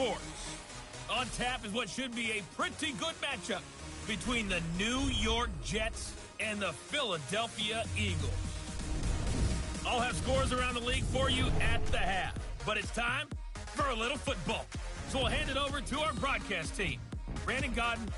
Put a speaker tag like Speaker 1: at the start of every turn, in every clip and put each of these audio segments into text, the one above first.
Speaker 1: sports. On tap is what should be a pretty good matchup between the New York Jets and the Philadelphia Eagles. I'll have scores around the league for you at the half, but it's time for a little football. So we'll hand it over to our broadcast team, Brandon Godden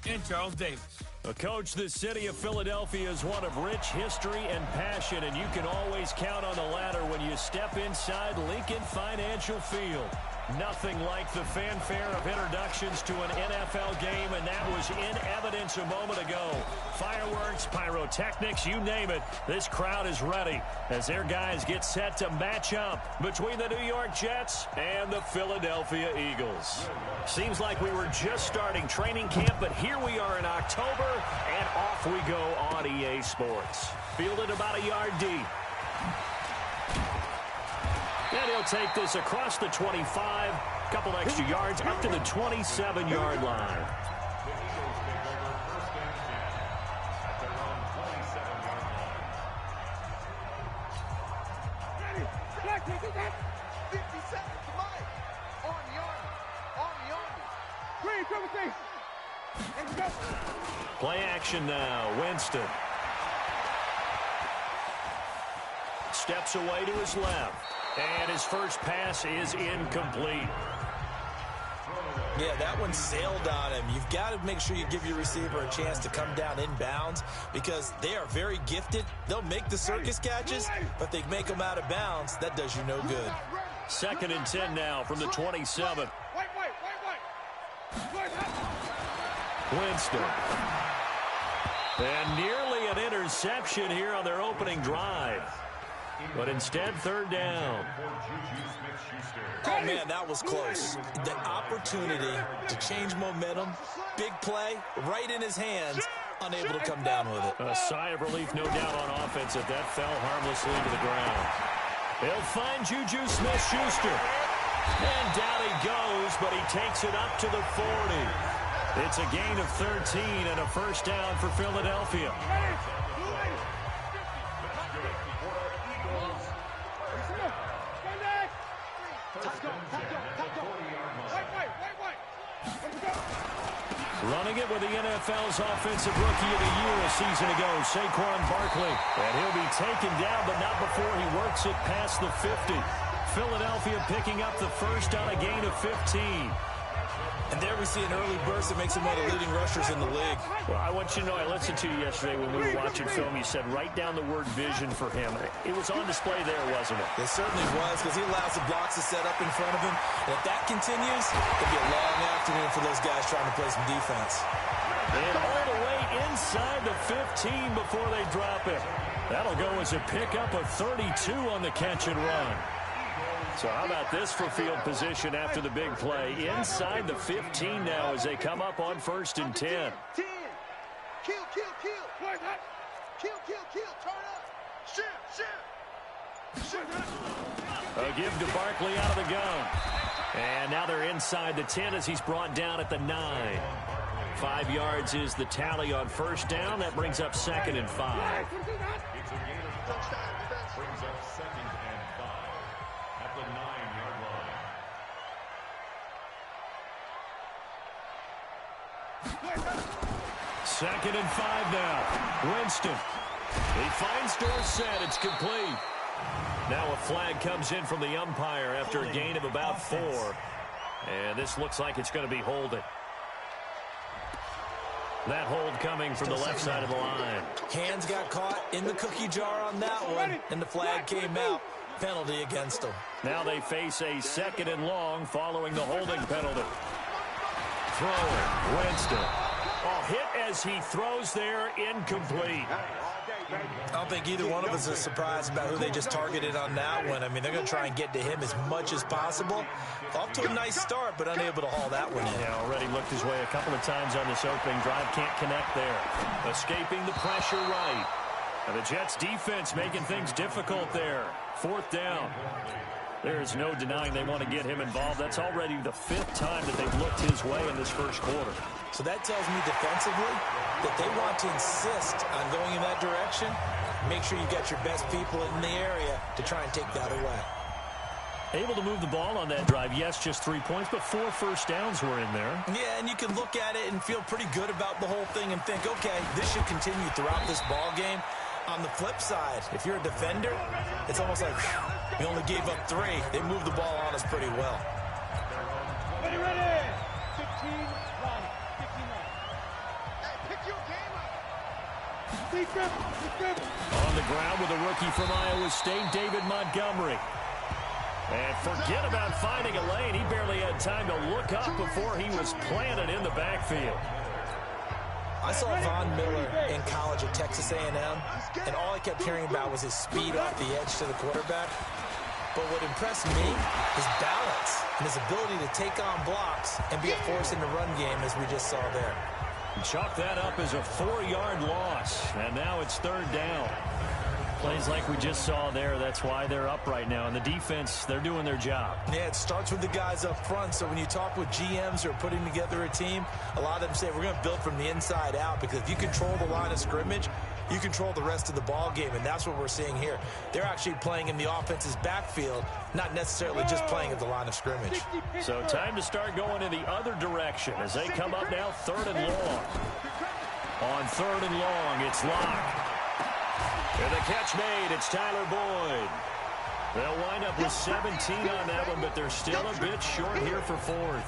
Speaker 1: and Charles Davis.
Speaker 2: Coach, the city of Philadelphia is one of rich history and passion, and you can always count on the latter when you step inside Lincoln Financial Field. Nothing like the fanfare of introductions to an NFL game, and that was in evidence a moment ago. Fireworks, pyrotechnics, you name it. This crowd is ready as their guys get set to match up between the New York Jets and the Philadelphia Eagles. Seems like we were just starting training camp, but here we are in October, and off we go on EA Sports. Fielded about a yard deep. And he'll take this across the 25, couple extra yards up to the 27-yard line. Play action now. Winston steps away to his left. And his first pass is incomplete.
Speaker 3: Yeah, that one sailed on him. You've got to make sure you give your receiver a chance to come down inbounds because they are very gifted. They'll make the circus catches, but they make them out of bounds. That does you no good.
Speaker 2: 2nd and 10 now from the 27. Winston. And nearly an interception here on their opening drive. But instead, 3rd down.
Speaker 3: Oh, man, that was close. The opportunity to change momentum, big play, right in his hands, unable to come down with it.
Speaker 2: A sigh of relief, no doubt, on offense if that fell harmlessly to the ground. They'll find Juju Smith-Schuster. And down he goes, but he takes it up to the 40. It's a gain of 13 and a first down for Philadelphia. Running it with the NFL's Offensive Rookie of the Year a season ago, Saquon Barkley. And he'll be taken down, but not before he works it past the 50. Philadelphia picking up the first on a gain of 15.
Speaker 3: And there we see an early burst that makes him one of the leading rushers in the league.
Speaker 2: Well, I want you to know, I listened to you yesterday when we were watching film. You said write down the word vision for him. It was on display there, wasn't it?
Speaker 3: It certainly was, because he allows the blocks to set up in front of him. And if that continues, it'll be a long afternoon for those guys trying to play some defense.
Speaker 2: And all the way inside the 15 before they drop it. That'll go as a pickup of 32 on the catch and run. So how about this for field position after the big play? Inside the 15 now as they come up on 1st and 10.
Speaker 4: Kill. Kill. Turn up. Shoot.
Speaker 2: A give to Barkley out of the gun. And now they're inside the 10 as he's brought down at the 9. 5 yards is the tally on first down. That brings up 2nd and 5.
Speaker 5: Brings up 2nd and 5 at the 9-yard line.
Speaker 2: 2nd and 5 now. Winston. He finds Dorsett. It's complete. Now a flag comes in from the umpire after a gain of about 4. And this looks like it's going to be holding. That hold coming from the left side of the line.
Speaker 3: Hands got caught in the cookie jar on that one, and the flag came out. Penalty against them.
Speaker 2: Now they face a 2nd and long following the holding penalty. Throwing. Winston. Oh, hit as he throws there, incomplete.
Speaker 3: I don't think either one of us is surprised about who they just targeted on that one. I mean, they're going to try and get to him as much as possible. Off to a nice start, but unable to haul that one in.
Speaker 2: Yeah, already looked his way a couple of times on this opening drive. Can't connect there. Escaping the pressure right. And the Jets defense making things difficult there. 4th down. There is no denying they want to get him involved. That's already the 5th time that they've looked his way in this first quarter.
Speaker 3: So that tells me defensively that they want to insist on going in that direction. Make sure you got your best people in the area to try and take that away.
Speaker 2: Able to move the ball on that drive. Yes, just 3 points, but 4 first downs were in there.
Speaker 3: Yeah, and you can look at it and feel pretty good about the whole thing and think, okay, this should continue throughout this ball game. On the flip side, if you're a defender, it's almost like we only gave up 3. They moved the ball on us pretty well.
Speaker 4: Ready, ready. 15 line. 15 line. Hey, pick your game up.
Speaker 2: On the ground with a rookie from Iowa State, David Montgomery. And forget about finding a lane. He barely had time to look up before he was planted in the backfield.
Speaker 3: I saw Von Miller in college at Texas A&M, and all I kept hearing about was his speed off the edge to the quarterback. But what impressed me, his balance and his ability to take on blocks and be a force in the run game, as we just saw there.
Speaker 2: Chalk that up as a 4-yard loss, and now it's 3rd down. Plays like we just saw there, that's why they're up right now. And the defense, they're doing their job.
Speaker 3: Yeah, it starts with the guys up front. So when you talk with GMs who are putting together a team, a lot of them say we're going to build from the inside out, because if you control the line of scrimmage, you control the rest of the ball game, and that's what we're seeing here. They're actually playing in the offense's backfield, not necessarily just playing at the line of scrimmage.
Speaker 2: So time to start going in the other direction as they come up now 3rd and long. On 3rd and long, it's Locke. And the catch made, it's Tyler Boyd. They'll wind up with 17 on that one, but they're still a bit short here for 4th.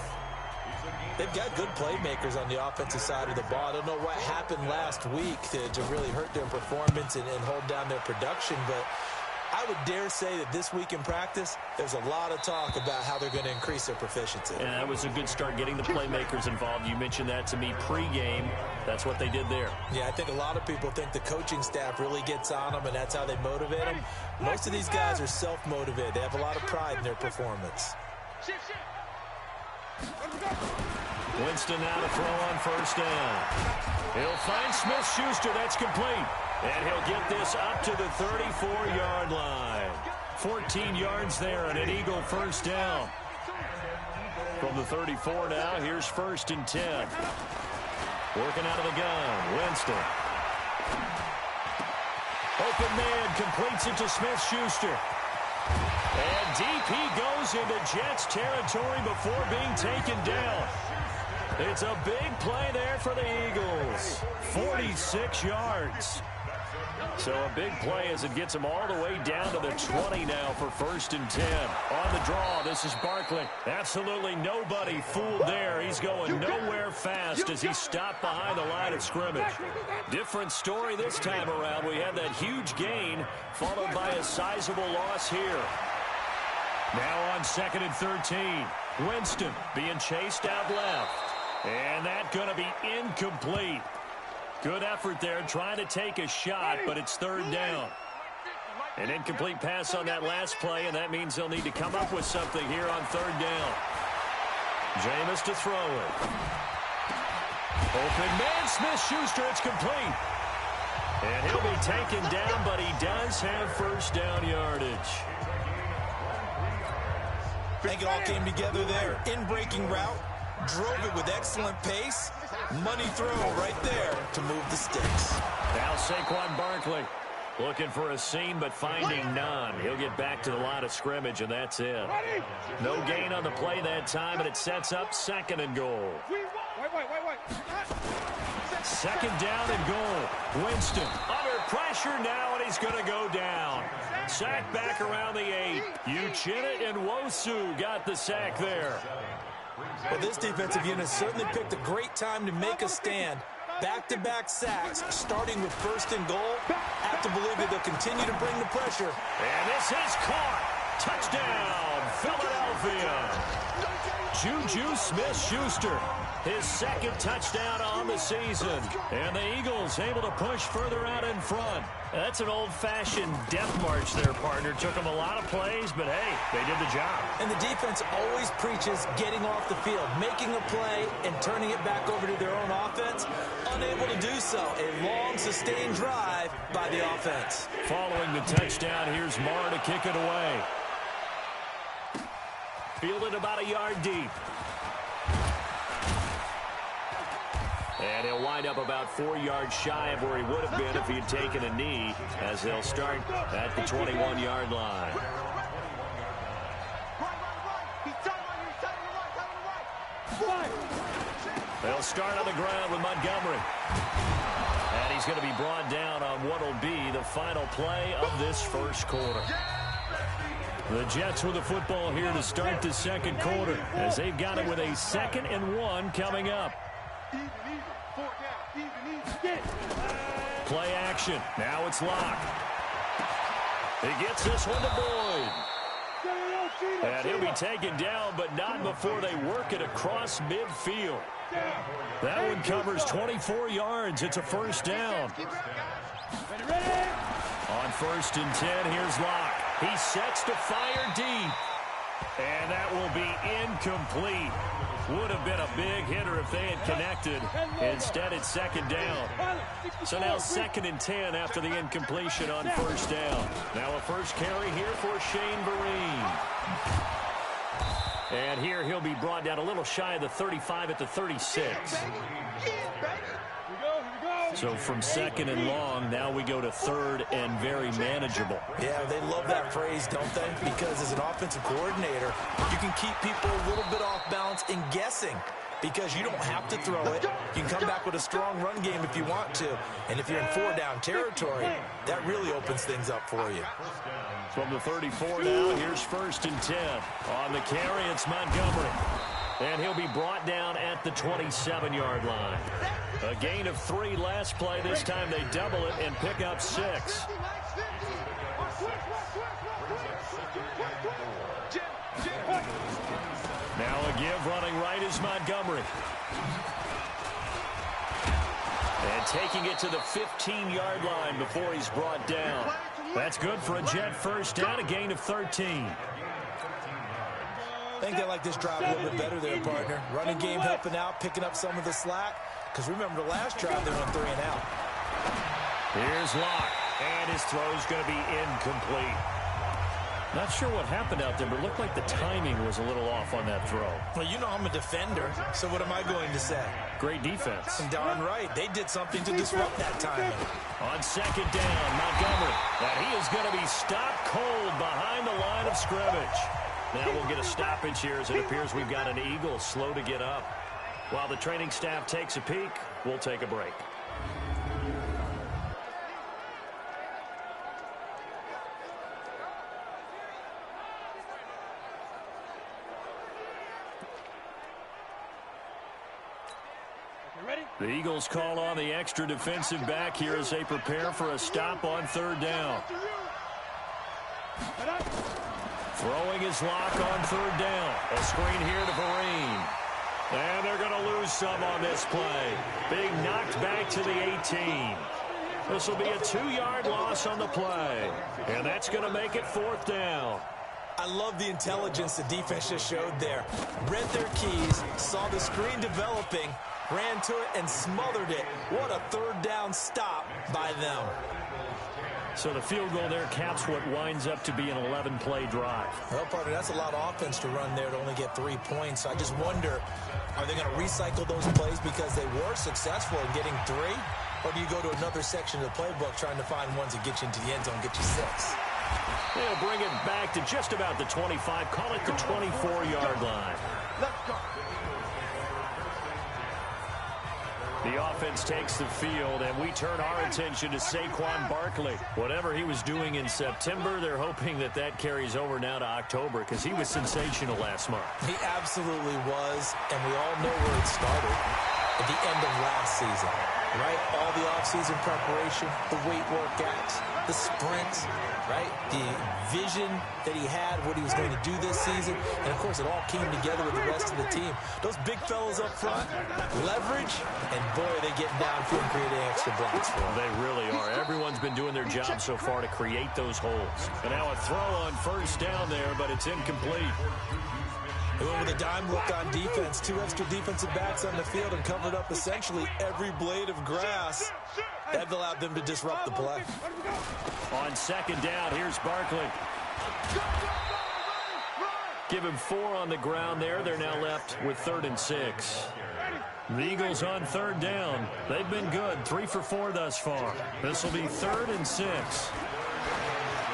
Speaker 3: They've got good playmakers on the offensive side of the ball. I don't know what happened last week to really hurt their performance and hold down their production, but I would dare say that this week in practice, there's a lot of talk about how they're going to increase their proficiency.
Speaker 2: And that was a good start, getting the playmakers involved. You mentioned that to me pregame. That's what they did there.
Speaker 3: Yeah, I think a lot of people think the coaching staff really gets on them, and that's how they motivate them. Most of these guys are self-motivated. They have a lot of pride in their performance.
Speaker 2: Winston now to throw on 1st down. He'll find Smith-Schuster. That's complete. And he'll get this up to the 34-yard line. 14 yards there and an Eagle 1st down. From the 34 now, here's 1st and 10. Working out of the gun, Winston. Open man completes it to Smith-Schuster. And deep he goes into Jets territory before being taken down. It's a big play there for the Eagles. 46 yards. So a big play as it gets them all the way down to the 20 now for 1st and 10. On the draw, this is Barkley. Absolutely nobody fooled there. He's going nowhere fast as he stopped behind the line of scrimmage. Different story this time around. We had that huge gain followed by a sizable loss here. Now on 2nd and 13. Winston being chased out left. And that's going to be incomplete. Good effort there trying to take a shot, but it's 3rd down. An incomplete pass on that last play, and that means they'll need to come up with something here on 3rd down. Jameis to throw it. Open man, Smith-Schuster, it's complete. And he'll be taken down, but he does have 1st down yardage.
Speaker 3: I think it all came together there. In-breaking route, drove it with excellent pace. Money throw right there to move the sticks.
Speaker 2: Now Saquon Barkley looking for a seam, but finding none. He'll get back to the line of scrimmage, and that's it. No gain on the play that time, and it sets up 2nd and goal. 2nd down and goal. Winston under pressure now, and he's going to go down. Sack back around the 8. Uchenna and Nwosu got the sack there.
Speaker 3: Well, this defensive unit certainly picked a great time to make a stand. Back-to-back sacks, starting with 1st and goal. Have to believe that they'll continue to bring the pressure.
Speaker 2: And this is caught. Touchdown, Philadelphia. Juju Smith-Schuster, his 2nd touchdown on the season. And the Eagles able to push further out in front. That's an old-fashioned death march there, partner. Took them a lot of plays, but hey, they did the job.
Speaker 3: And the defense always preaches getting off the field, making a play, and turning it back over to their own offense. Unable to do so. A long, sustained drive by the offense.
Speaker 2: Following the touchdown, here's Marr to kick it away. Fielded about a yard deep. And he'll wind up about 4 yards shy of where he would have been if he had taken a knee, as they'll start at the 21-yard line. They'll start on the ground with Montgomery. And he's going to be brought down on what will be the final play of this first quarter. The Jets with the football here to start the second quarter as they've got it with a 2nd and 1 coming up. Play action. Now it's Locke. He gets this one to Boyd. And he'll be taken down, but not before they work it across midfield. That one covers 24 yards. It's a first down. On 1st and 10, here's Locke. He sets to fire deep. And that will be incomplete. Would have been a big hitter if they had connected. Instead, it's 2nd down. So now 2nd and 10 after the incompletion on 1st down. Now a first carry here for Shane Vereen. And here he'll be brought down a little shy of the 35 at the 36. So from 2nd and long, now we go to 3rd and very manageable.
Speaker 3: Yeah, they love that phrase, don't they? Because as an offensive coordinator, you can keep people a little bit off balance and guessing. Because you don't have to throw it. You can come back with a strong run game if you want to. And if you're in 4-down territory, that really opens things up for you.
Speaker 2: From the 34 now, here's 1st and 10. On the carry, it's Montgomery. And he'll be brought down at the 27-yard line. A gain of 3 last play. This time they double it and pick up 6. Now a give running right is Montgomery. And taking it to the 15-yard line before he's brought down. That's good for a Jet first down, a gain of 13.
Speaker 3: I think they like this drive a little bit better there, partner. Running game helping out, picking up some of the slack. Because remember the last drive, they went 3 and out.
Speaker 2: Here's Locke. And his throw's going to be incomplete. Not sure what happened out there, but it looked like the timing was a little off on that throw.
Speaker 3: Well, you know I'm a defender, so what am I going to say?
Speaker 2: Great defense.
Speaker 3: Darn right. They did something to disrupt that timing.
Speaker 2: On 2nd down, Montgomery. And he is going to be stopped cold behind the line of scrimmage. Now we'll get a stoppage here as it appears we've got an Eagle slow to get up. While the training staff takes a peek, we'll take a break. The Eagles call on the extra defensive back here as they prepare for a stop on 3rd down. Throwing his Locke on 3rd down. A screen here to Vereen. And they're going to lose some on this play. Being knocked back to the 18. This will be a 2-yard loss on the play. And that's going to make it 4th down.
Speaker 3: I love the intelligence the defense just showed there. Read their keys, saw the screen developing, ran to it and smothered it. What a 3rd down stop by them.
Speaker 2: So the field goal there caps what winds up to be an 11-play drive.
Speaker 3: Well, partner, that's a lot of offense to run there to only get 3 points. I just wonder, are they going to recycle those plays because they were successful in getting 3? Or do you go to another section of the playbook trying to find ones that get you into the end zone, get you 6?
Speaker 2: They'll bring it back to just about the 25, call it the 24-yard line.
Speaker 4: Let's go.
Speaker 2: The offense takes the field, and we turn our attention to Saquon Barkley. Whatever he was doing in September, they're hoping that that carries over now to October because he was sensational last month.
Speaker 3: He absolutely was, and we all know where it started. At the end of last season, right? All the offseason preparation, the weight workouts, the sprints, right? The vision that he had, what he was going to do this season. And, of course, it all came together with the rest of the team. Those big fellas up front, leverage, and, boy, are they getting downfield and creating extra blocks for them.
Speaker 2: They really are. Everyone's been doing their job so far to create those holes. And now a throw on 1st down there, but it's incomplete.
Speaker 3: They went with a dime look on defense. 2 extra defensive backs on the field and covered up essentially every blade of grass. That allowed them to disrupt the play.
Speaker 2: On 2nd down, here's Barkley. Give him 4 on the ground there. They're now left with 3rd and 6. The Eagles on 3rd down. They've been good. 3 for 4 thus far. This will be 3rd and 6.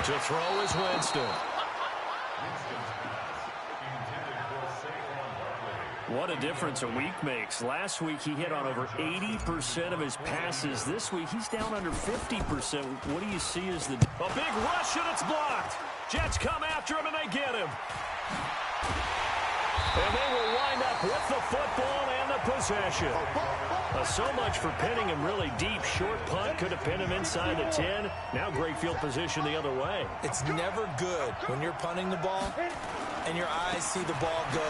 Speaker 2: To throw is Winston. What a difference a week makes. Last week, he hit on over 80% of his passes. This week, he's down under 50%. What do you see as the... A big rush, and it's blocked. Jets come after him, and they get him. And they will wind up with the football and the possession. So much for pinning him really deep. Short punt could have pinned him inside the 10. Now great field position the other way.
Speaker 3: It's never good when you're punting the ball and your eyes see the ball go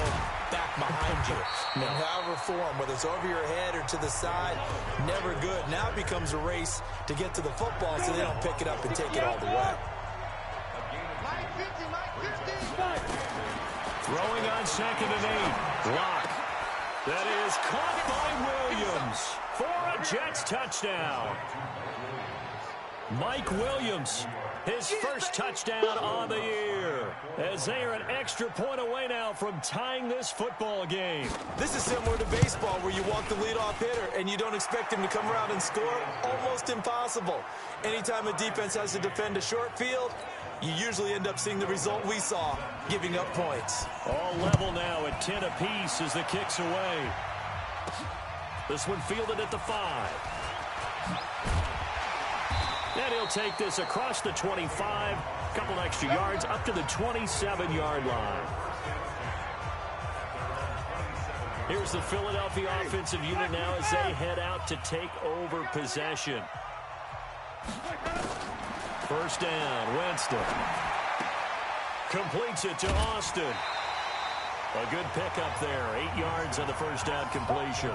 Speaker 3: back behind you. In however form, whether it's over your head or to the side, never good. Now it becomes a race to get to the football so they don't pick it up and take it all the way.
Speaker 2: Throwing on 2nd and 8. Lock. That is caught by Williams for a Jets touchdown. Mike Williams, his first touchdown on the year, as they are an extra point away now from tying this football game.
Speaker 3: This is similar to baseball where you walk the leadoff hitter and you don't expect him to come around and score. Almost impossible. Anytime a defense has to defend a short field, you usually end up seeing the result we saw, giving up points.
Speaker 2: All level now at 10 apiece as the kick's away. This one fielded at the 5. And he'll take this across the 25, a couple extra yards up to the 27-yard line. Here's the Philadelphia offensive unit now as they head out to take over possession. First down, Winston. Completes it to Austin. A good pickup there. 8 yards on the first down completion.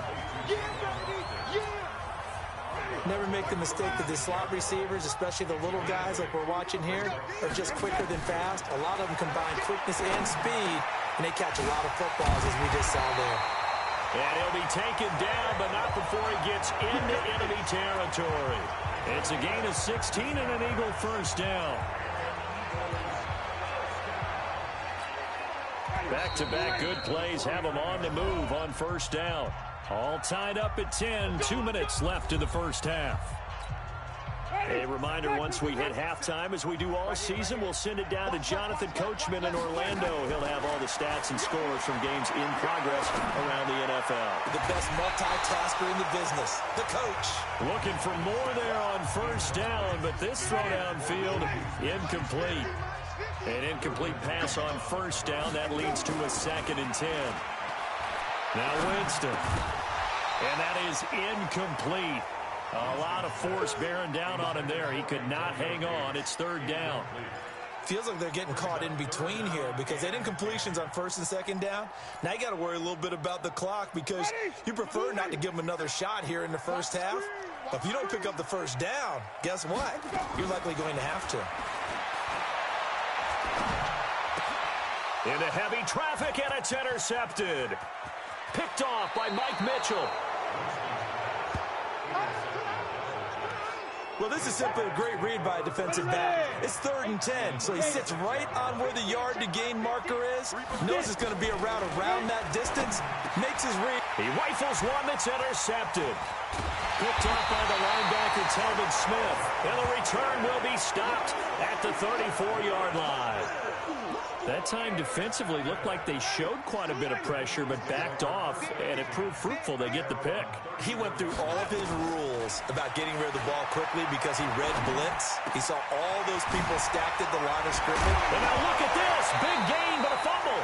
Speaker 3: Never make the mistake that the slot receivers, especially the little guys like we're watching here, are just quicker than fast. A lot of them combine quickness and speed, and they catch a lot of footballs, as we just saw there.
Speaker 2: And he'll be taken down, but not before he gets into enemy territory. It's a gain of 16 and an Eagle first down. Back-to-back good plays have them on the move on first down. All tied up at 10, 2 minutes left in the first half. A reminder, once we hit halftime, as we do all season, we'll send it down to Jonathan Coachman in Orlando. He'll have all the stats and scores from games in progress around the NFL.
Speaker 3: The best multitasker in the business, the coach.
Speaker 2: Looking for more there on first down, but this throw downfield, incomplete. An incomplete pass on first down. That leads to a 2nd and 10. Now Winston. And that is incomplete. A lot of force bearing down on him there. He could not hang on. It's 3rd down.
Speaker 3: Feels like they're getting caught in between here because they did incompletions on 1st and 2nd down. Now you got to worry a little bit about the clock because you prefer not to give them another shot here in the first half. But if you don't pick up the first down, guess what? You're likely going to have to.
Speaker 2: Into heavy traffic, and it's intercepted. Picked off by Mike Mitchell.
Speaker 3: Well, this is simply a great read by a defensive back. It's 3rd and 10, so he sits right on where the yard-to-gain marker is, knows it's going to be a route around that distance, makes his read.
Speaker 2: He rifles one that's intercepted. Picked off by the linebacker, Telvin Smith. And the return will be stopped at the 34-yard line. That time defensively looked like they showed quite a bit of pressure, but backed off, and it proved fruitful. They get the pick.
Speaker 3: He went through all of his rules about getting rid of the ball quickly because he read blitz. He saw all those people stacked at the line of scrimmage.
Speaker 2: And now look at this. Big gain, but a fumble.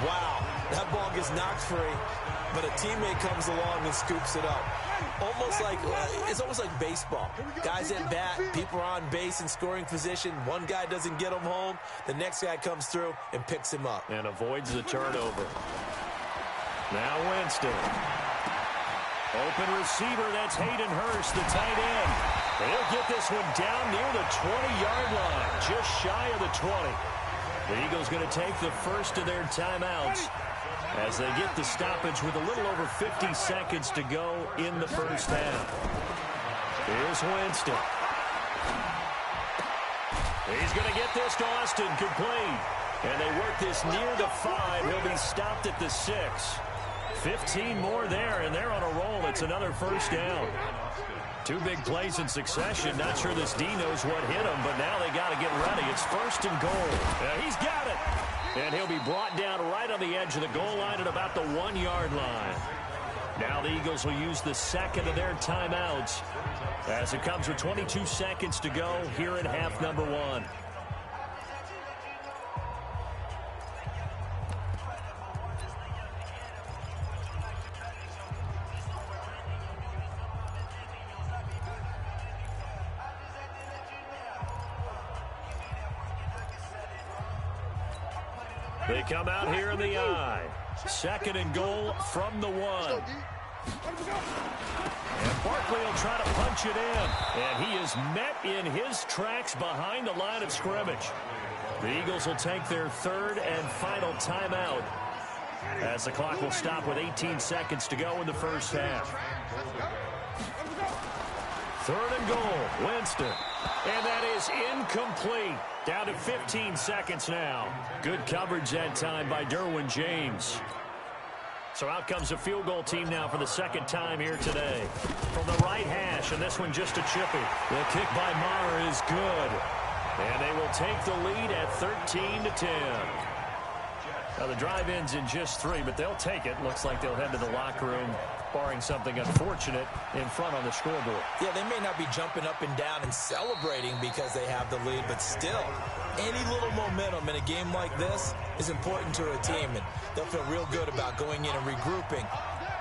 Speaker 3: Wow, that ball gets knocked free, but a teammate comes along and scoops it up. It's almost like baseball. Guys at bat, people are on base in scoring position. One guy doesn't get him home. The next guy comes through and picks him up.
Speaker 2: And avoids the turnover. Now Winston. Open receiver, that's Hayden Hurst, the tight end. And he'll get this one down near the 20-yard line, just shy of the 20. The Eagles going to take the first of their timeouts as they get the stoppage with a little over 50 seconds to go in the first half. Here's Winston. He's going to get this to Austin, complete. And they work this near the 5. He'll be stopped at the 6. 15 more there, and they're on a roll. It's another first down. Two big plays in succession. Not sure this D knows what hit him, but now they got to get ready. It's 1st and goal. He's got it. And he'll be brought down right on the edge of the goal line at about the 1-yard line. Now the Eagles will use the second of their timeouts as it comes with 22 seconds to go here in half number 1. They come out here in the I. 2nd and goal from the 1. And Barkley will try to punch it in. And he is met in his tracks behind the line of scrimmage. The Eagles will take their 3rd and final timeout as the clock will stop with 18 seconds to go in the first half. 3rd and goal, Winston. And that is incomplete. Down to 15 seconds now. Good coverage that time by Derwin James. So out comes the field goal team now for the 2nd time here today. From the right hash, and this one just a chippy. The kick by Maher is good. And they will take the lead at 13-10. Now the drive ends in just 3, but they'll take it. Looks like they'll head to the locker room, barring something unfortunate in front on the scoreboard.
Speaker 3: Yeah, they may not be jumping up and down and celebrating because they have the lead, but still, any little momentum in a game like this is important to a team, and they'll feel real good about going in and regrouping,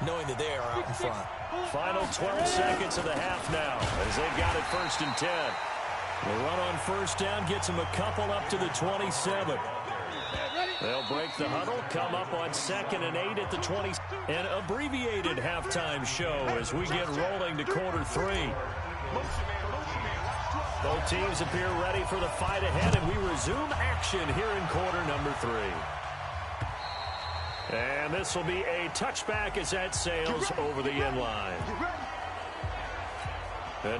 Speaker 3: knowing that they are out in front.
Speaker 2: Final 12 seconds of the half now as they've got it 1st and 10. The run on 1st down gets them a couple up to the 27. They'll break the huddle, come up on 2nd and 8 at the 20. An abbreviated halftime show as we get rolling to quarter 3. Both teams appear ready for the fight ahead, and we resume action here in quarter number 3. And this will be a touchback as that sails over the end line.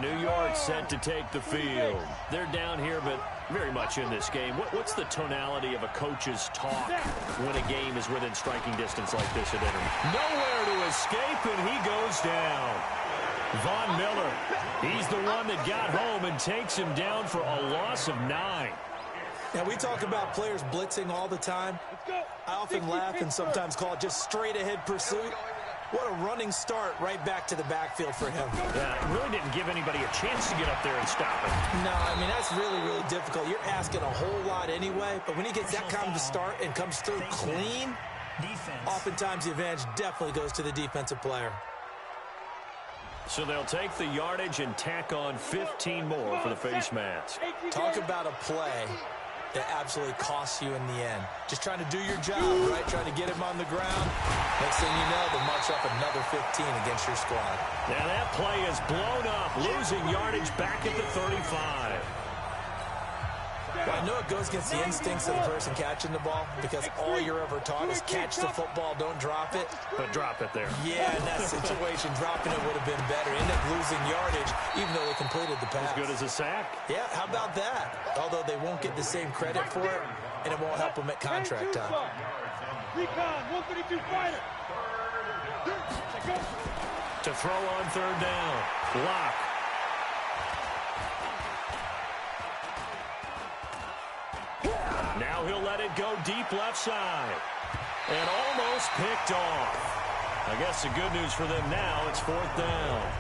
Speaker 2: New York set to take the field. They're down here, but very much in this game. What's the tonality of a coach's talk when a game is within striking distance like this at Inter? Nowhere to escape, and he goes down. Von Miller, he's the one that got home and takes him down for a loss of 9.
Speaker 3: Now, we talk about players blitzing all the time. I often laugh and sometimes call it just straight-ahead pursuit. What a running start right back to the backfield for him.
Speaker 2: Yeah, really didn't give anybody a chance to get up there and stop him.
Speaker 3: No, I mean, that's really, really difficult. You're asking a whole lot anyway, but when he gets that kind of a start and comes through clean, oftentimes the advantage definitely goes to the defensive player.
Speaker 2: So they'll take the yardage and tack on 15 more for the face mask.
Speaker 3: Talk about a play that absolutely costs you in the end. Just trying to do your job, right? Trying to get him on the ground. Next thing you know, they'll march up another 15 against your squad.
Speaker 2: Now that play is blown up, losing yardage back at the 35.
Speaker 3: Well, I know it goes against the instincts of the person catching the ball because all you're ever taught is catch the football, don't drop it.
Speaker 2: But drop it there.
Speaker 3: Yeah, in that situation, dropping it would have been better. End up losing yardage, even though they completed the pass.
Speaker 2: As good as a sack.
Speaker 3: Yeah, how about that? Although they won't get the same credit for it, and it won't help them at contract time.
Speaker 4: Recon, 132 fighter.
Speaker 2: To throw on 3rd down. Lock. Now he'll let it go deep left side. And almost picked off. I guess the good news for them now, it's 4th down.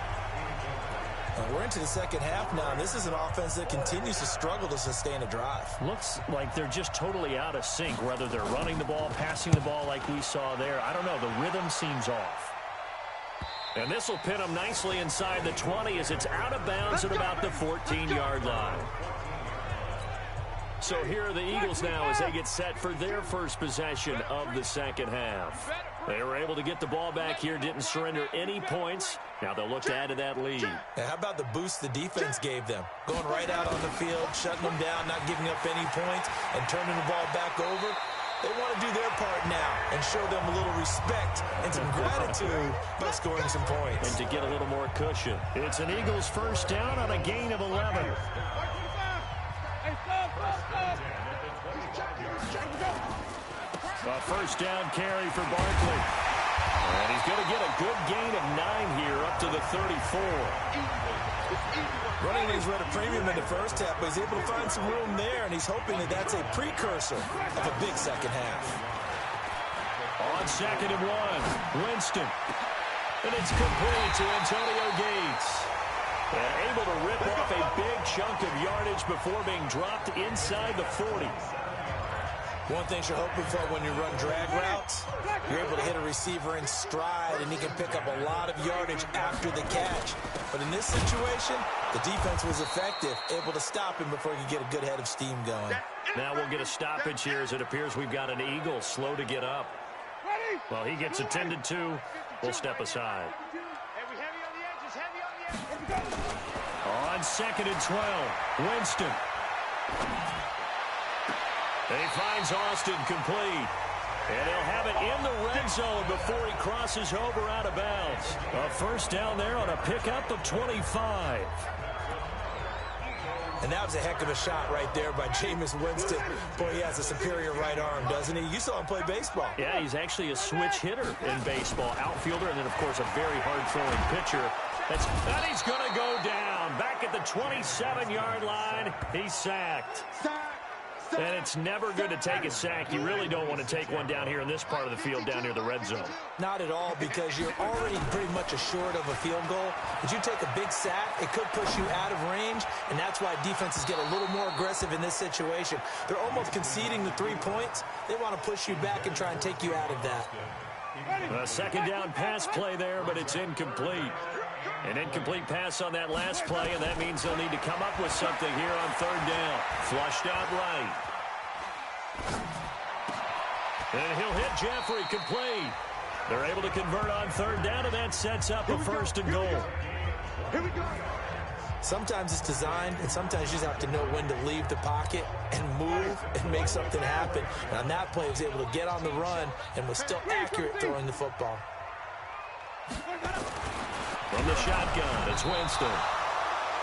Speaker 3: We're into the second half now, and this is an offense that continues to struggle to sustain a drive.
Speaker 2: Looks like they're just totally out of sync, whether they're running the ball, passing the ball like we saw there. I don't know. The rhythm seems off. And this will pin them nicely inside the 20 as it's out of bounds at about the 14-yard line. So here are the Eagles now as they get set for their first possession of the second half. They were able to get the ball back here, didn't surrender any points. Now they'll look to add to that lead.
Speaker 3: Now, how about the boost the defense gave them? Going right out on the field, shutting them down, not giving up any points, and turning the ball back over. They want to do their part now and show them a little respect and some gratitude by scoring some points.
Speaker 2: And to get a little more cushion. It's an Eagles first down on a gain of 11. A first down carry for Barkley. And he's going to get a good gain of 9 here up to the 34.
Speaker 3: Running these at a premium in the first half, but he's able to find some room there, and he's hoping that that's a precursor of a big second half.
Speaker 2: On 2nd and 1, Winston. And it's complete to Antonio Gates. And able to rip off a big chunk of yardage before being dropped inside the 40.
Speaker 3: One thing you're hoping for when you run drag routes, you're able to hit a receiver in stride, and he can pick up a lot of yardage after the catch. But in this situation, the defense was effective, able to stop him before he could get a good head of steam going.
Speaker 2: Now we'll get a stoppage here as it appears we've got an Eagle slow to get up. Well, he gets attended to. We'll step aside. On 2nd and 12, Winston. He finds Austin complete. And he'll have it in the red zone before he crosses over out of bounds. A first down there on a pickup of 25.
Speaker 3: And that was a heck of a shot right there by Jameis Winston. Boy, he has a superior right arm, doesn't he? You saw him play baseball.
Speaker 2: Yeah, he's actually a switch hitter in baseball. Outfielder, and then, of course, a very hard-throwing pitcher. And he's going to go down. Back at the 27-yard line, he's sacked. And it's never good to take a sack. You really don't want to take one down here in this part of the field, down near the red zone.
Speaker 3: Not at all, because you're already pretty much assured of a field goal. If you take a big sack, it could push you out of range, and that's why defenses get a little more aggressive in this situation. They're almost conceding the 3 points. They want to push you back and try and take you out of that.
Speaker 2: A second down pass play there, but it's incomplete. An incomplete pass on that last play, and that means they'll need to come up with something here on 3rd down. Flushed out right. And he'll hit Jeffrey complete. They're able to convert on 3rd down, and that sets up a 1st and goal.
Speaker 4: Here we go.
Speaker 3: Sometimes it's designed, and sometimes you just have to know when to leave the pocket and move and make something happen. And on that play, he was able to get on the run and was still accurate throwing the football.
Speaker 2: From the shotgun, it's Winston.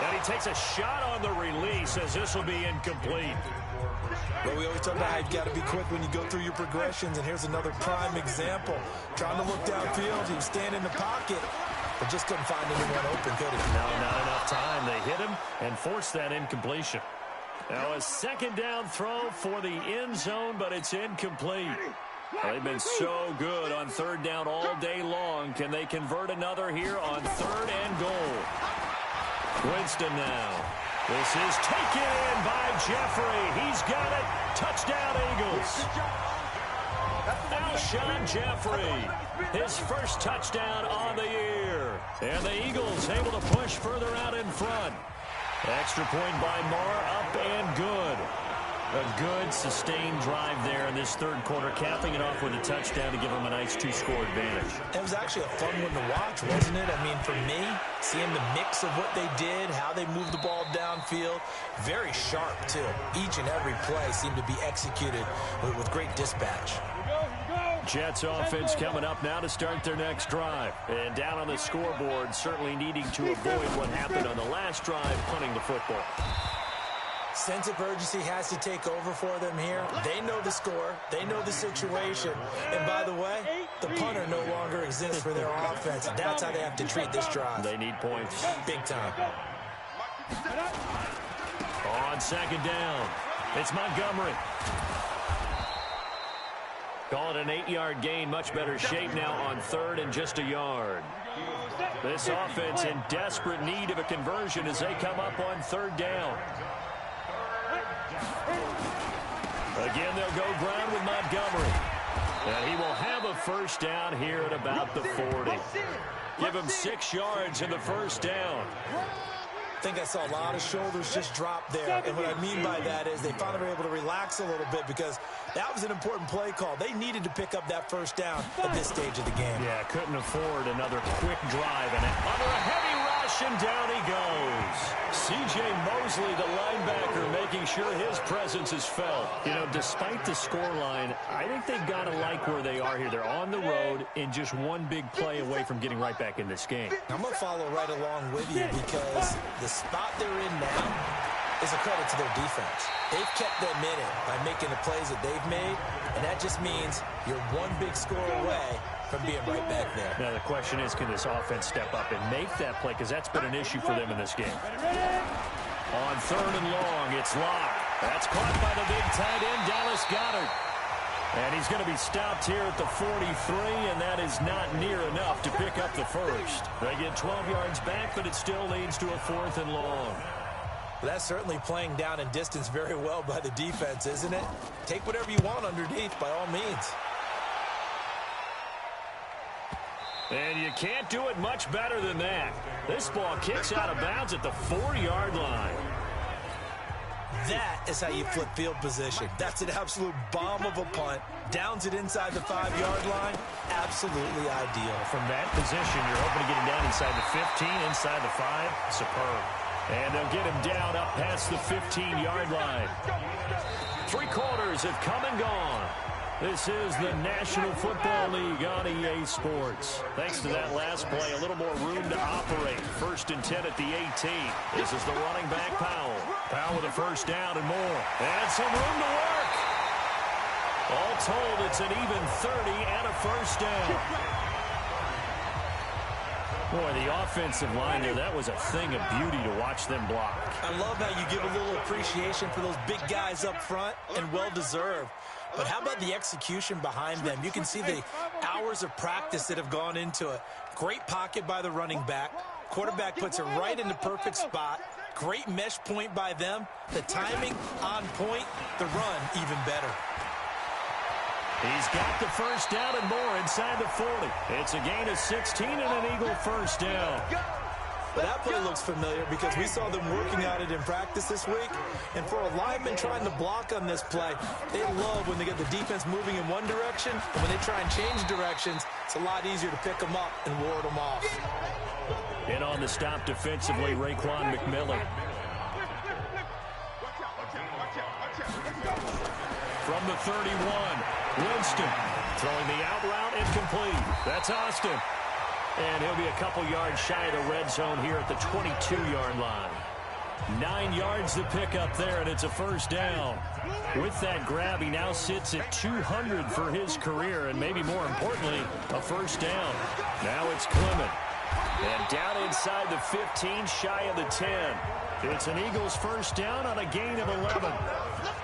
Speaker 2: And he takes a shot on the release as this will be incomplete.
Speaker 3: Well, we always talk about how you've got to be quick when you go through your progressions, and here's another prime example. Trying to look downfield, he was standing in the pocket, but just couldn't find anyone open, could he?
Speaker 2: No, not enough time. They hit him and forced that incompletion. Now a 2nd down throw for the end zone, but it's incomplete. Well, they've been so good on 3rd down all day long. Can they convert another here on 3rd and goal? Winston now. This is taken in by Jeffrey. He's got it. Touchdown, Eagles. Alshon Jeffrey, his first touchdown on the year. And the Eagles able to push further out in front. Extra point by Marr, up and good. A good, sustained drive there in this 3rd quarter, capping it off with a touchdown to give them a nice 2-score advantage.
Speaker 3: It was actually a fun one to watch, wasn't it? I mean, for me, seeing the mix of what they did, how they moved the ball downfield, very sharp, too. Each and every play seemed to be executed with great dispatch.
Speaker 2: Jets offense coming up now to start their next drive. And down on the scoreboard, certainly needing to avoid what happened on the last drive, punting the football.
Speaker 3: Sense of urgency has to take over for them here. They know the score. They know the situation. And by the way, the punter no longer exists for their offense. That's how they have to treat this drive.
Speaker 2: They need points.
Speaker 3: Big time.
Speaker 2: On 2nd down, it's Montgomery. Call it an 8-yard gain. Much better shape now on 3rd and just a yard. This offense in desperate need of a conversion as they come up on 3rd down. Again, they'll go ground with Montgomery. And he will have a first down here at about the 40. Give him 6 yards in the first down.
Speaker 3: I think I saw a lot of shoulders just drop there. And what I mean by that is they finally were able to relax a little bit because that was an important play call. They needed to pick up that first down at this stage of the game.
Speaker 2: Yeah, couldn't afford another quick drive. And under a heavy rush, and down he goes. C.J. Mosley, the linebacker, making sure his presence is felt. You know, despite the scoreline, I think they've got to like where they are here. They're on the road and just one big play away from getting right back in this game.
Speaker 3: I'm going to follow right along with you because the spot they're in now is a credit to their defense. They've kept them in it by making the plays that they've made, and that just means you're one big score away from being right back there.
Speaker 2: Now the question is, can this offense step up and make that play? Because that's been an issue for them in this game. On 3rd and long, it's Locke. That's caught by the big tight end, Dallas Goedert. And he's going to be stopped here at the 43, and that is not near enough to pick up the first. They get 12 yards back, but it still leads to a 4th and long.
Speaker 3: That's certainly playing down in distance very well by the defense, isn't it? Take whatever you want underneath, by all means.
Speaker 2: And you can't do it much better than that. This ball kicks out of bounds at the 4-yard line.
Speaker 3: That is how you flip field position. That's an absolute bomb of a punt. Downs it inside the 5-yard line. Absolutely ideal.
Speaker 2: From that position, you're hoping to get him down inside the 15, inside the 5. Superb. And they'll get him down up past the 15-yard line. 3 quarters have come and gone. This is the National Football League on EA Sports. Thanks to that last play, a little more room to operate. 1st and 10 at the 18. This is the running back, Powell. Powell with a first down and more. And some room to work. All told, it's an even 30 and a first down. Boy, the offensive line there, that was a thing of beauty to watch them block.
Speaker 3: I love how you give a little appreciation for those big guys up front, and well-deserved. But how about the execution behind them? You can see the hours of practice that have gone into it. Great pocket by the running back. Quarterback puts it right in the perfect spot. Great mesh point by them. The timing on point. The run even better.
Speaker 2: He's got the first down and more inside the 40. It's a gain of 16 and an Eagle first down.
Speaker 3: But that play looks familiar because we saw them working at it in practice this week. And for a lineman trying to block on this play, they love when they get the defense moving in one direction. And when they try and change directions, it's a lot easier to pick them up and ward them off.
Speaker 2: In on the stop defensively, Raekwon McMillan. From the 31, Winston throwing the out route incomplete. That's Austin. And he'll be a couple yards shy of the red zone here at the 22-yard line. 9 yards to pick up there, and it's a first down. With that grab, he now sits at 200 for his career, and maybe more importantly, a first down. Now it's Clement. And down inside the 15, shy of the 10. It's an Eagles first down on a gain of 11.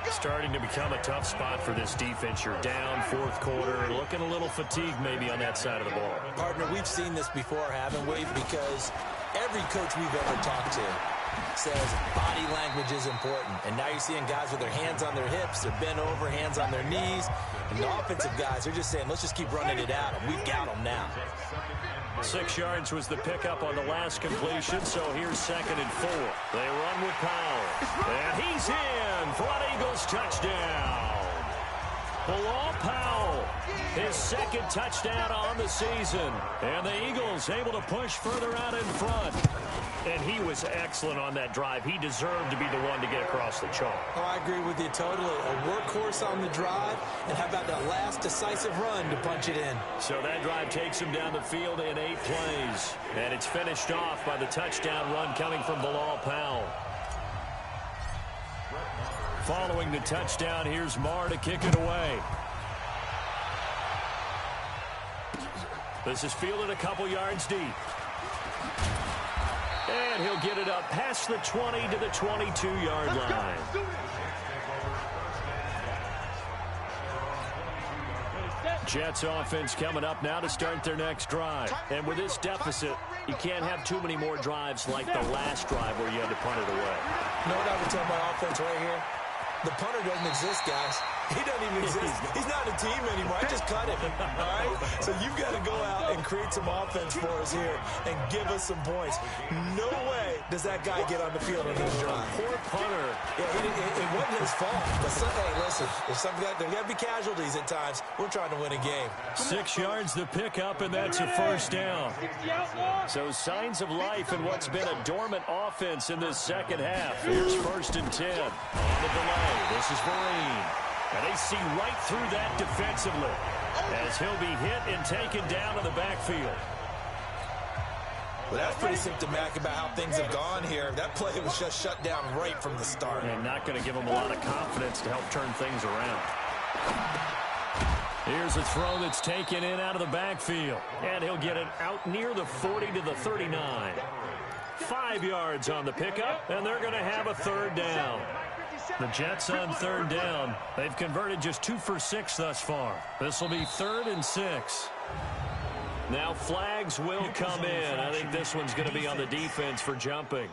Speaker 2: Starting to become a tough spot for this defense. You're down 4th quarter, looking a little fatigued maybe on that side of the ball.
Speaker 3: Partner, we've seen this before, haven't we? Because every coach we've ever talked to says body language is important. And now you're seeing guys with their hands on their hips, they're bent over, hands on their knees. And the offensive guys, they're just saying, let's just keep running it at them. We've got them now.
Speaker 2: 6 yards was the pickup on the last completion, so here's 2nd and 4. They run with Powell. And he's in for an Eagles touchdown. Bilal Powell, his 2nd touchdown on the season. And the Eagles able to push further out in front. And he was excellent on that drive. He deserved to be the one to get across the chalk.
Speaker 3: Oh, I agree with you totally. A workhorse on the drive. And how about that last decisive run to punch it in?
Speaker 2: So that drive takes him down the field in 8 plays. And it's finished off by the touchdown run coming from Bilal Powell. Following the touchdown, here's Marr to kick it away. This is fielded a couple yards deep. And he'll get it up past the 20 to the 22-yard line. Jets offense coming up now to start their next drive. And with this deficit, you can't have too many more drives like the last drive where you had to punt it away.
Speaker 3: You know what I would tell my offense right here? The punter doesn't exist, guys. He doesn't even exist. He's not a team anymore. I just cut him. All right? So you've got to go out and create some offense for us here and give us some points. No way does that guy get on the field on this drive.
Speaker 2: Poor punter.
Speaker 3: Yeah, it wasn't his fault. But hey, listen, there's got to be casualties at times. We're trying to win a game.
Speaker 2: 6 yards to pick up, and that's a first down. So signs of life in what's been a dormant offense in this second half. Here's 1st and 10. On the delay, this is Vereen. And they see right through that defensively as he'll be hit and taken down to the backfield.
Speaker 3: Well, that's pretty symptomatic about how things have gone here. That play was just shut down right from the start.
Speaker 2: And not going to give them a lot of confidence to help turn things around. Here's a throw that's taken in out of the backfield. And he'll get it out near the 40 to the 39. 5 yards on the pickup, and they're going to have a third down. The Jets on third down. They've converted just 2 for 6 thus far. This will be 3rd and 6. Now flags will come in. I think this one's going to be on the defense for jumping.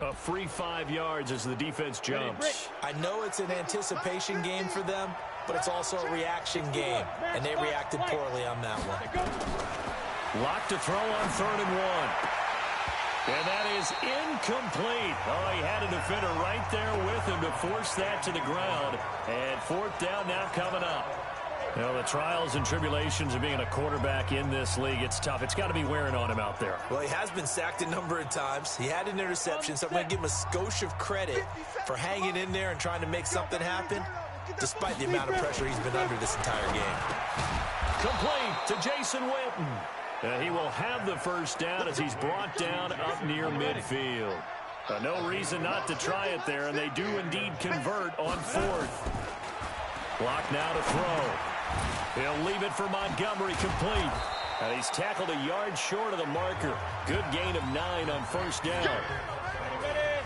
Speaker 2: A free 5 yards as the defense jumps.
Speaker 3: I know it's an anticipation game for them, but it's also a reaction game, and they reacted poorly on that one.
Speaker 2: Lock to throw on 3rd and 1. And that is incomplete. Oh, he had a defender right there with him to force that to the ground. And 4th down now coming up. You know, the trials and tribulations of being a quarterback in this league, it's tough. It's got to be wearing on him out there.
Speaker 3: Well, he has been sacked a number of times. He had an interception, so I'm going to give him a skosh of credit for hanging in there and trying to make something happen, despite the amount of pressure he's been under this entire game.
Speaker 2: Complete to Jason Witten. He will have the first down as he's brought down up near midfield. No reason not to try it there, and they do indeed convert on 4th. Block now to throw. He'll leave it for Montgomery, complete. And he's tackled a yard short of the marker. Good gain of 9 on 1st down.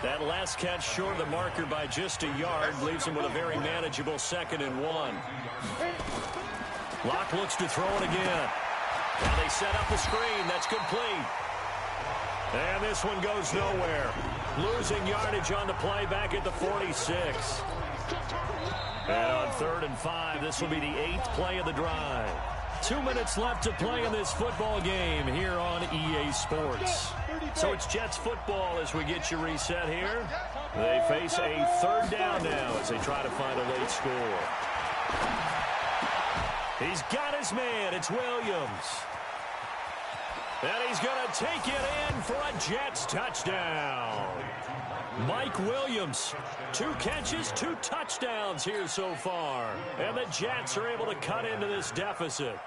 Speaker 2: That last catch short of the marker by just a yard leaves him with a very manageable 2nd and 1. Locke looks to throw it again. Now they set up the screen. That's complete. And this one goes nowhere. Losing yardage on the play back at the 46. And on 3rd and 5, this will be the 8th play of the drive. 2 minutes left to play in this football game here on EA Sports. So it's Jets football as we get you reset here. They face a 3rd down now as they try to find a late score. He's got his man. It's Williams. And he's going to take it in for a Jets touchdown. Mike Williams, 2 catches, 2 touchdowns here so far. And the Jets are able to cut into this deficit.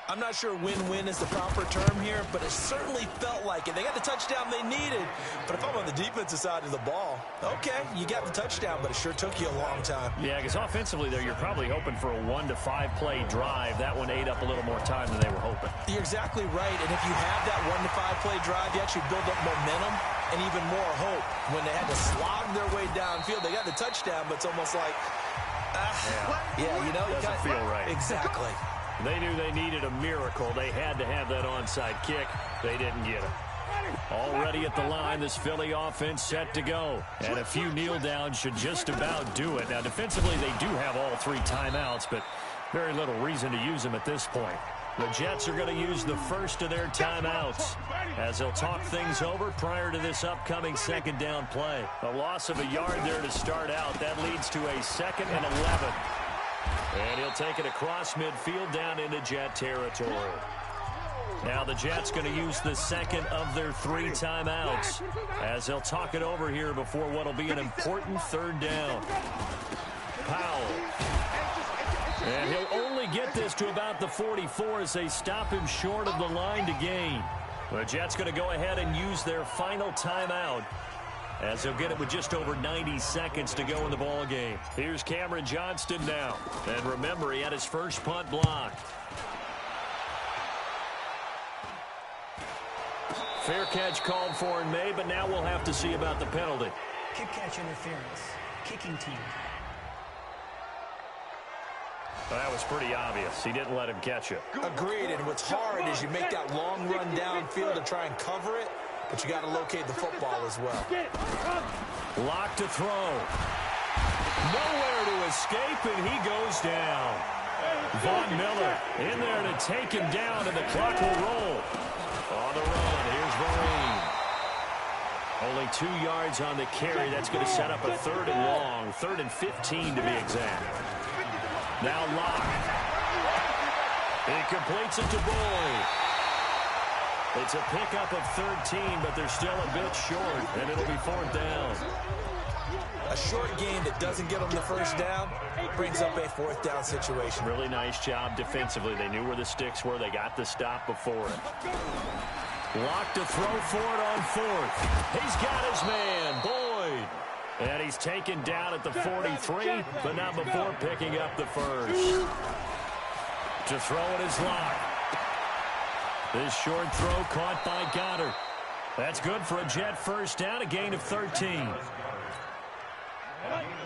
Speaker 3: I'm not sure win-win is the proper term here, but it certainly felt like it. They got the touchdown they needed, but if I'm on the defensive side of the ball, okay, you got the touchdown, but it sure took you a long time.
Speaker 2: Yeah, because offensively there, you're probably hoping for a 1 to 5 play drive. That one ate up a little more time than they were hoping.
Speaker 3: You're exactly right, and if you have that 1 to 5 play drive, you actually build up momentum and even more hope. When they had to slog their way downfield, they got the touchdown, but it's almost like, you know,
Speaker 2: doesn't feel right.
Speaker 3: Exactly.
Speaker 2: They knew they needed a miracle. They had to have that onside kick. They didn't get it. Already at the line, this Philly offense set to go. And a few kneel downs should just about do it. Now, defensively, they do have all 3 timeouts, but very little reason to use them at this point. The Jets are going to use the first of their timeouts as they'll talk things over prior to this upcoming 2nd down play. A loss of a yard there to start out. That leads to a 2nd and 11. And he'll take it across midfield down into Jet territory. Now the Jets going to use the 2nd of their 3 timeouts as they'll talk it over here before what will be an important 3rd down. Powell. And he'll only get this to about the 44 as they stop him short of the line to gain. The Jets going to go ahead and use their final timeout as they'll get it with just over 90 seconds to go in the ball game. Here's Cameron Johnston now. And remember, he had his first punt blocked. Fair catch called for and made, but now we'll have to see about the penalty.
Speaker 6: Kick catch interference. Kicking team.
Speaker 2: Well, that was pretty obvious. He didn't let him catch it.
Speaker 3: Agreed, and what's hard is you make that long run downfield to try and cover it, but you got to locate the football as well.
Speaker 2: Lock to throw. Nowhere to escape, and he goes down. Von Miller in there to take him down, and the clock will roll. On the run, here's Vereen. Only 2 yards on the carry. That's going to set up a 3rd and long, 3rd and 15 to be exact. Now Locke. He completes it to Boyd. It's a pickup of 13, but they're still a bit short, and it'll be 4th down.
Speaker 3: A short game that doesn't get them the first down brings up a 4th down situation.
Speaker 2: Really nice job defensively. They knew where the sticks were. They got the stop before it. Locke to throw for it on 4th. He's got his man, Boyd. And he's taken down at the 43, but not before picking up the first. To throw it is Locke. This short throw caught by Goddard. That's good for a Jet first down, a gain of 13.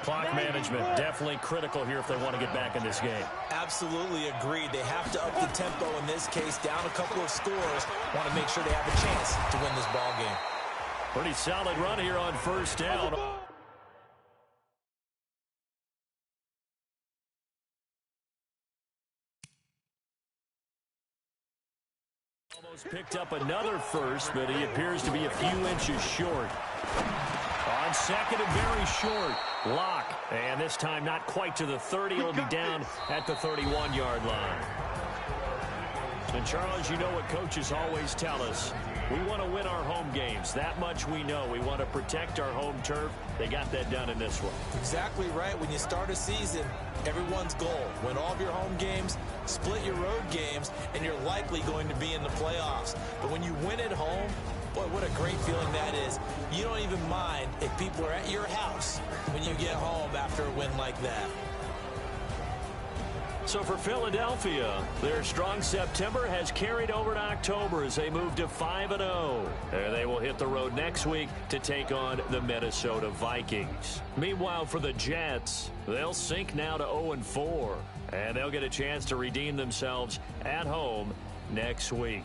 Speaker 2: Clock management, definitely critical here if they want to get back in this game.
Speaker 3: Absolutely agreed. They have to up the tempo in this case, down a couple of scores. Want to make sure they have a chance to win this ball game.
Speaker 2: Pretty solid run here on first down. Almost picked up another first, but he appears to be a few inches short. On second and very short, Locke. And this time not quite to the 30. He'll be down at the 31-yard line. And, Charles, you know what coaches always tell us. We want to win our home games. That much we know. We want to protect our home turf. They got that done in this one.
Speaker 3: Exactly right. When you start a season, everyone's goal, win all of your home games, split your road games, and you're likely going to be in the playoffs. But when you win at home, boy, what a great feeling that is. You don't even mind if people are at your house when you get home after a win like that.
Speaker 2: So for Philadelphia, their strong September has carried over to October as they move to 5-0. And they will hit the road next week to take on the Minnesota Vikings. Meanwhile, for the Jets, they'll sink now to 0-4. And they'll get a chance to redeem themselves at home next week.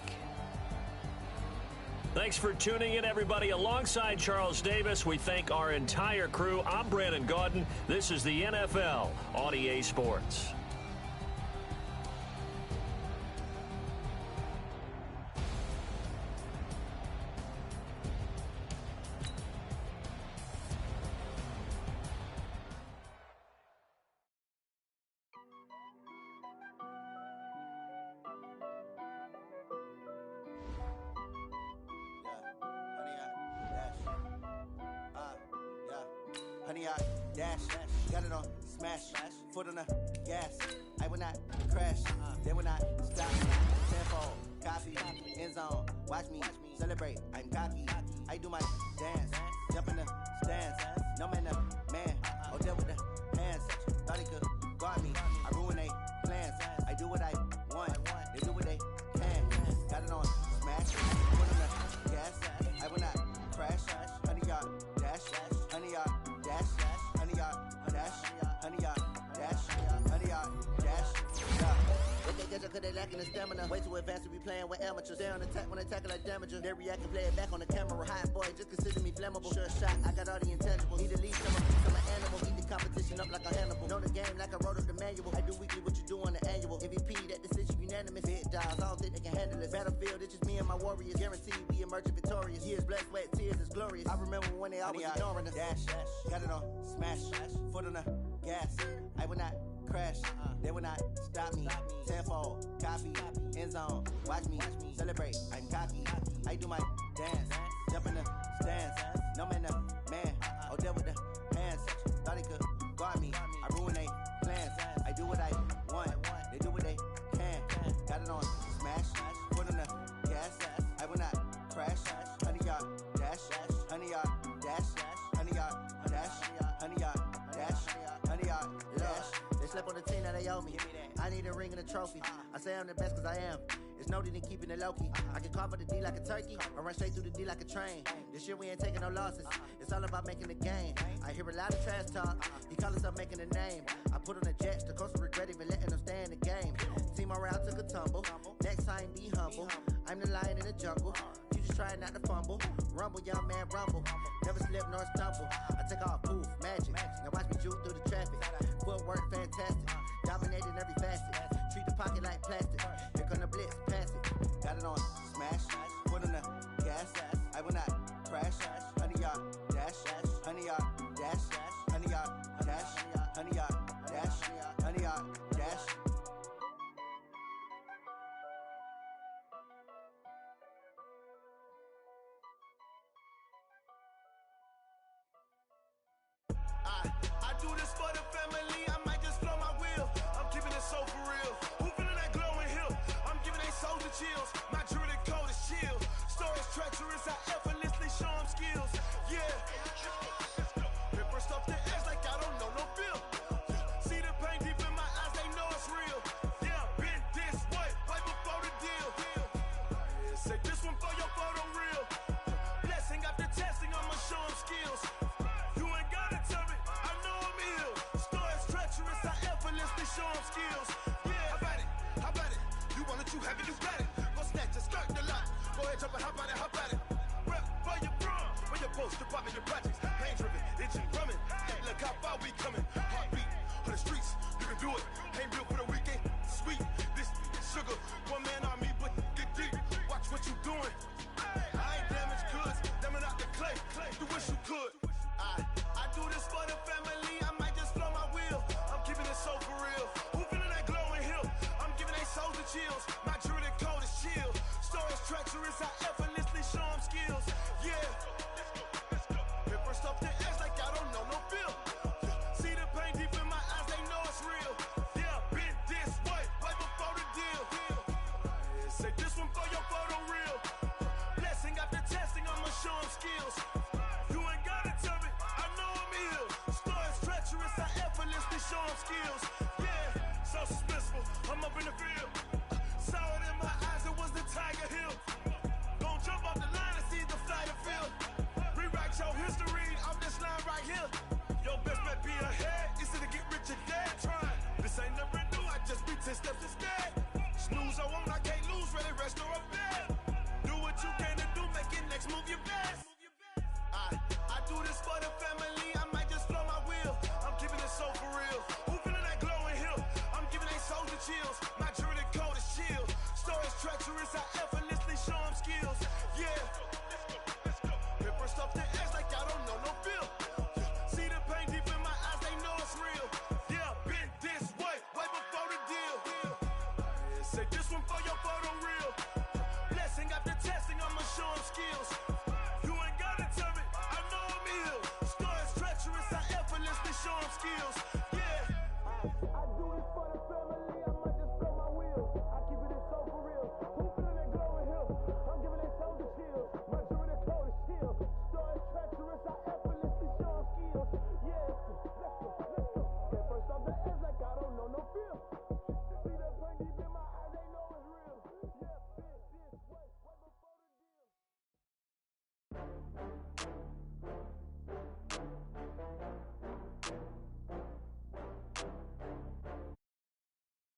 Speaker 2: Thanks for tuning in, everybody. Alongside Charles Davis, we thank our entire crew. I'm Brandon Gaudin. This is the NFL on EA Sports.
Speaker 7: Honey, I dash, got it on smash, foot on the gas. I will not crash, they will not stop me. Tenfold, copy, end zone, watch me celebrate. I'm cocky, I do my dance, jump in the stands. No man, man, oh there with the hands. Thought he could guard me, I ruin they plans. I do what I want, they do what they can. Got it on smash, foot on the gas. I will not crash, honey, y'all dash, honey, y'all. Dash, honey, yard, dash, honey, yard, dash, honey, yard, dash, yeah. If they get you, cause they lacking the stamina. Way too advanced to be playing with amateurs. Stay on attack when they tackle like damager. They react and play it back on the camera. Hot boy, just consider me flammable. Sure shot, I got all the intangibles. Need to lead some of my animal. Eat the competition up like a Hannibal. Know the game like I wrote up the manual. I do weekly what you do on the annual. MVP, that decision unanimous. Big dials, I don't think they can handle this. Battlefield, it's just me and my warriors. Guaranteed we emerging victorious. Years, blood, sweat, tears, it's glorious. I remember when they always ignoring us. Dash, got it on smash, foot on the gas. I will not crash, they will not stop me. Tenfold, copy, end zone, watch me celebrate. I'm cocky, I do my dance, jump in the stands. No man, man, oh there with the hands. Thought he could guard me, I ruin they plans. I do what I want, they do what they can. Got it on smash, foot on the gas. I will not crash, honey yard dash, honey yard dash, honey yard dash, honey yard dash, honey yard dash. They slept on the team that they owe me. I need a ring and a trophy. I say I'm the best cause I am. It's no need in keeping it low-key. I can carve up the D like a turkey or run straight through the D like a train. This year we ain't taking no losses. It's all about making the game. I hear a lot of trash talk. He call himself making a name. I put on the Jets. The coach will regret even letting them stay in the game. Team morale took a tumble. Next time be humble. I'm the lion in the jungle. You just try not to fumble. Rumble, young man, rumble. Never slip nor stumble. I take off, poof, magic. Now watch me juke through the traffic. Footwork fantastic. Dominating every facet. Treat the pocket like plastic. Here come the blitz, pass it. Got it on smash. Foot on the gas. I will not crash. Honey yard dash. Honey yard dash. Honey yard dash. Honey yard dash. Honey yard dash.
Speaker 8: I do this for the family, I might just blow my wheel. I'm keeping it so for real. Who feeling that glowing hill? I'm giving they soldier chills. My jewelry code is chill. Stories treacherous, I effortlessly show them skills. Yeah. Pepper skills. Yeah, how about it? How about it? You want it, you have it, you got it. Go snatch it, skirt the lot. Go ahead, jump it, hop on it, hop on it. Rep for your prom, for your post, department, your projects. Pain driven, itching, drumming. Hey, look how far we coming. Heartbeat on the streets, you can do it. Ain't built for the weekend. Sweet, this sugar, one man army, but get deep. Watch what you doing. I ain't damaged goods, damn it out the clay. You wish you could. I do this for the family. I might just blow my wheel. I'm keeping it so for real. Who feeling that glowing hill? I'm giving they souls the chills. My jewelry code is chill. Stories treacherous, I effortlessly show them skills. Yeah. Paper stuff to edge like I don't know no feel. See the pain deep in my eyes, they know it's real. Yeah, been this way, right before the deal. Say this one for your photo real. Blessing after testing, I'ma show them skills. You ain't gotta tell me, I know I'm ill. Stories treacherous, I effortlessly show them skills. Yeah, so suspenseful, I'm up in the field. Saw it in my eyes, it was the Tiger Hill. Gon' jump off the line and see the flight of field. Rewrite your history off this line right here. Your best bet be ahead, it's to get rich or dead trying. This ain't never new, I just be 10 steps instead. Snooze, I won't, I can't lose, ready, rest or a bed. Do what you can to do, make it next move your best. I do this for the family, I might just blow my wheel. I'm keeping it so for real. Who feeling that glowing hill? I'm giving they souls the chills. My jewelry code is chill. Stories treacherous, I effortlessly show them skills. Yeah. Paper stuff to edge like I don't know no feel. See the pain deep in my eyes, they know it's real. Yeah, been this way, way before the deal. Say this one for your photo real. Blessing after testing, I'ma show them skills. You ain't gotta tell me, I know I'm ill. Stories treacherous, I effortlessly show them skills. Yeah. I do this for the family, I might just blow my wheel. I keep it so for real. Who feeling that glowing hill? I'm giving they souls the chills. My jewelry code is chill. Stories treacherous, I effortlessly show them skills. Yeah, let's go. Get first off the edge like I don't know no feel.